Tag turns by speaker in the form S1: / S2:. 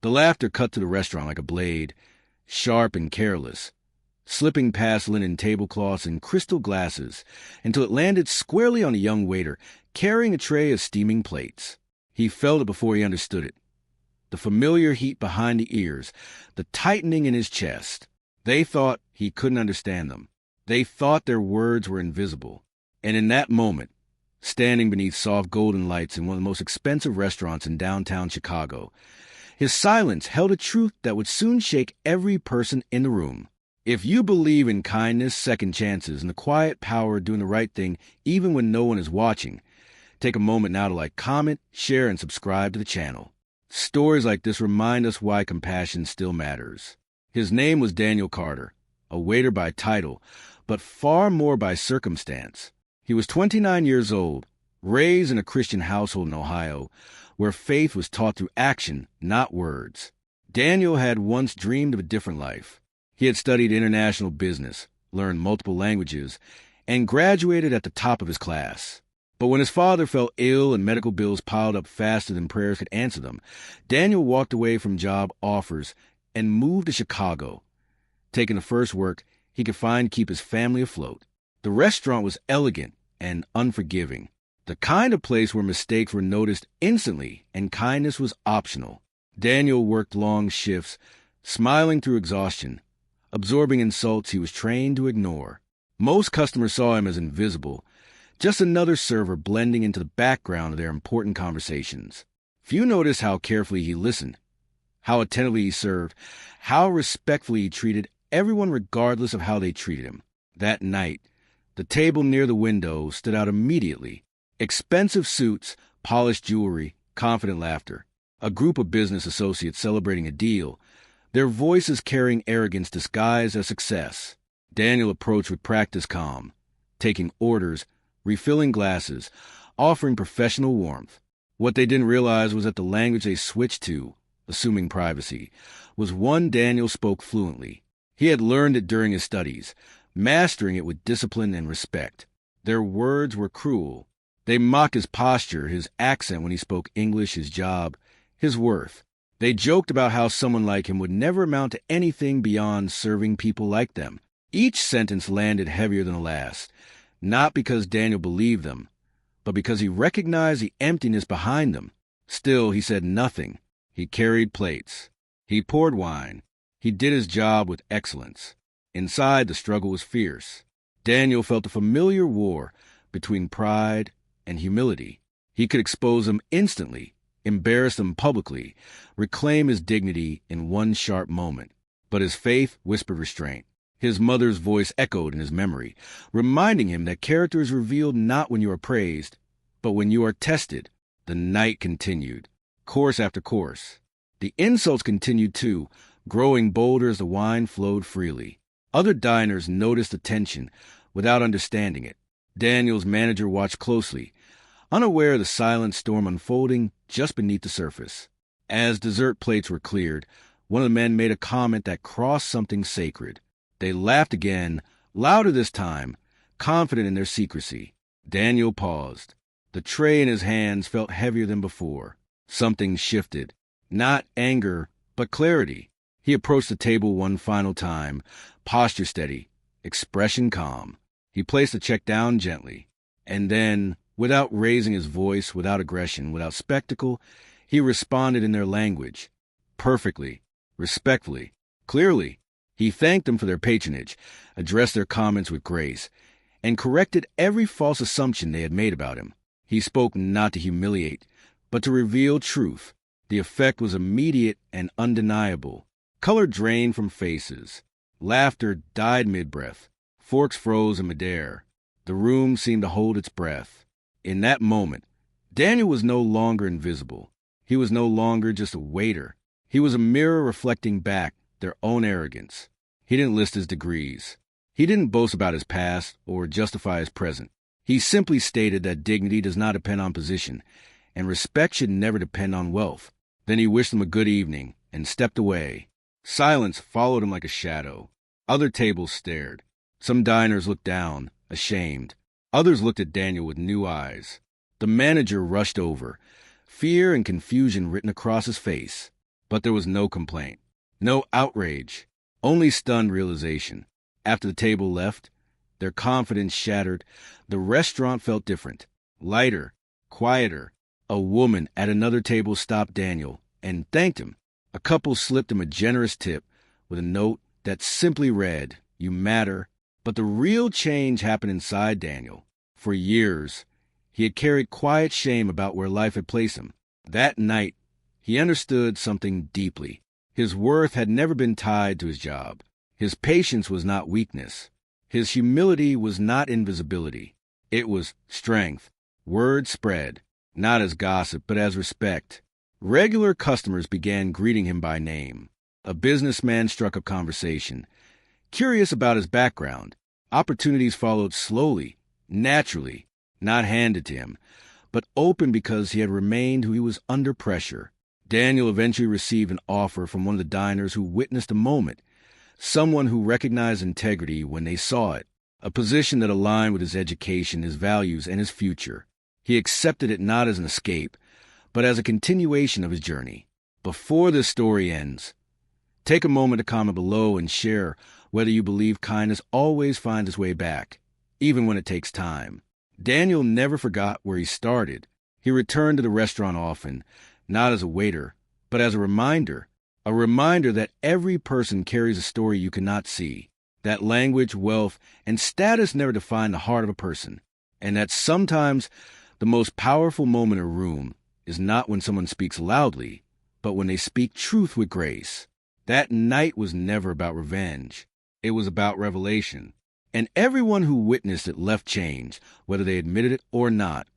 S1: The laughter cut to the restaurant like a blade, sharp and careless, slipping past linen tablecloths and crystal glasses until it landed squarely on a young waiter carrying a tray of steaming plates. He felt it before he understood it. The familiar heat behind the ears, the tightening in his chest. They thought he couldn't understand them. They thought their words were invisible. And in that moment, standing beneath soft golden lights in one of the most expensive restaurants in downtown Chicago, his silence held a truth that would soon shake every person in the room. If you believe in kindness, second chances, and the quiet power of doing the right thing even when no one is watching, take a moment now to like, comment, share, and subscribe to the channel. Stories like this remind us why compassion still matters. His name was Daniel Carter, a waiter by title, but far more by circumstance. He was 29 years old, raised in a Christian household in Ohio, where faith was taught through action, not words. Daniel had once dreamed of a different life. He had studied international business, learned multiple languages, and graduated at the top of his class. But when his father fell ill and medical bills piled up faster than prayers could answer them, Daniel walked away from job offers and moved to Chicago, taking the first work he could find to keep his family afloat. The restaurant was elegant and unforgiving, the kind of place where mistakes were noticed instantly and kindness was optional. Daniel worked long shifts, smiling through exhaustion, absorbing insults he was trained to ignore. Most customers saw him as invisible, just another server blending into the background of their important conversations. Few noticed how carefully he listened, how attentively he served, how respectfully he treated everyone regardless of how they treated him. That night, the table near the window stood out immediately. Expensive suits, polished jewelry, confident laughter. A group of business associates celebrating a deal, their voices carrying arrogance disguised as success. Daniel approached with practiced calm, taking orders, refilling glasses, offering professional warmth. What they didn't realize was that the language they switched to, assuming privacy, was one Daniel spoke fluently. He had learned it during his studies, mastering it with discipline and respect. Their words were cruel. They mocked his posture, his accent when he spoke English, his job, his worth. They joked about how someone like him would never amount to anything beyond serving people like them. Each sentence landed heavier than the last, not because Daniel believed them, but because he recognized the emptiness behind them. Still, he said nothing. He carried plates. He poured wine. He did his job with excellence. Inside, the struggle was fierce. Daniel felt a familiar war between pride and humility. He could expose them instantly, embarrass them publicly, reclaim his dignity in one sharp moment. But his faith whispered restraint. His mother's voice echoed in his memory, reminding him that character is revealed not when you are praised, but when you are tested. The night continued, course after course. The insults continued too, growing bolder as the wine flowed freely. Other diners noticed the tension without understanding it. Daniel's manager watched closely, unaware of the silent storm unfolding just beneath the surface. As dessert plates were cleared, one of the men made a comment that crossed something sacred. They laughed again, louder this time, confident in their secrecy. Daniel paused. The tray in his hands felt heavier than before. Something shifted. Not anger, but clarity. He approached the table one final time, posture steady, expression calm. He placed the check down gently. And then, without raising his voice, without aggression, without spectacle, he responded in their language. Perfectly, respectfully, clearly. He thanked them for their patronage, addressed their comments with grace, and corrected every false assumption they had made about him. He spoke not to humiliate, but to reveal truth. The effect was immediate and undeniable. Color drained from faces. Laughter died mid-breath. Forks froze in midair. The room seemed to hold its breath. In that moment, Daniel was no longer invisible. He was no longer just a waiter. He was a mirror reflecting back their own arrogance. He didn't list his degrees. He didn't boast about his past or justify his present. He simply stated that dignity does not depend on position, and respect should never depend on wealth. Then he wished them a good evening and stepped away. Silence followed him like a shadow. Other tables stared. Some diners looked down, ashamed. Others looked at Daniel with new eyes. The manager rushed over, fear and confusion written across his face. But there was no complaint, no outrage, only stunned realization. After the table left, their confidence shattered, the restaurant felt different, lighter, quieter. A woman at another table stopped Daniel and thanked him. A couple slipped him a generous tip with a note that simply read, "You matter." But the real change happened inside Daniel. For years, he had carried quiet shame about where life had placed him. That night, he understood something deeply. His worth had never been tied to his job. His patience was not weakness. His humility was not invisibility. It was strength. Word spread, not as gossip, but as respect. Regular customers began greeting him by name. A businessman struck up conversation, curious about his background. Opportunities followed slowly, naturally, not handed to him, but open because he had remained who he was under pressure. Daniel eventually received an offer from one of the diners who witnessed a moment, someone who recognized integrity when they saw it, a position that aligned with his education, his values, and his future. He accepted it not as an escape, but as a continuation of his journey. Before this story ends, take a moment to comment below and share whether you believe kindness always finds its way back, even when it takes time. Daniel never forgot where he started. He returned to the restaurant often, not as a waiter, but as a reminder that every person carries a story you cannot see, that language, wealth, and status never define the heart of a person, and that sometimes the most powerful moment in a room is not when someone speaks loudly, but when they speak truth with grace. That night was never about revenge. It was about revelation. And everyone who witnessed it left changed, whether they admitted it or not.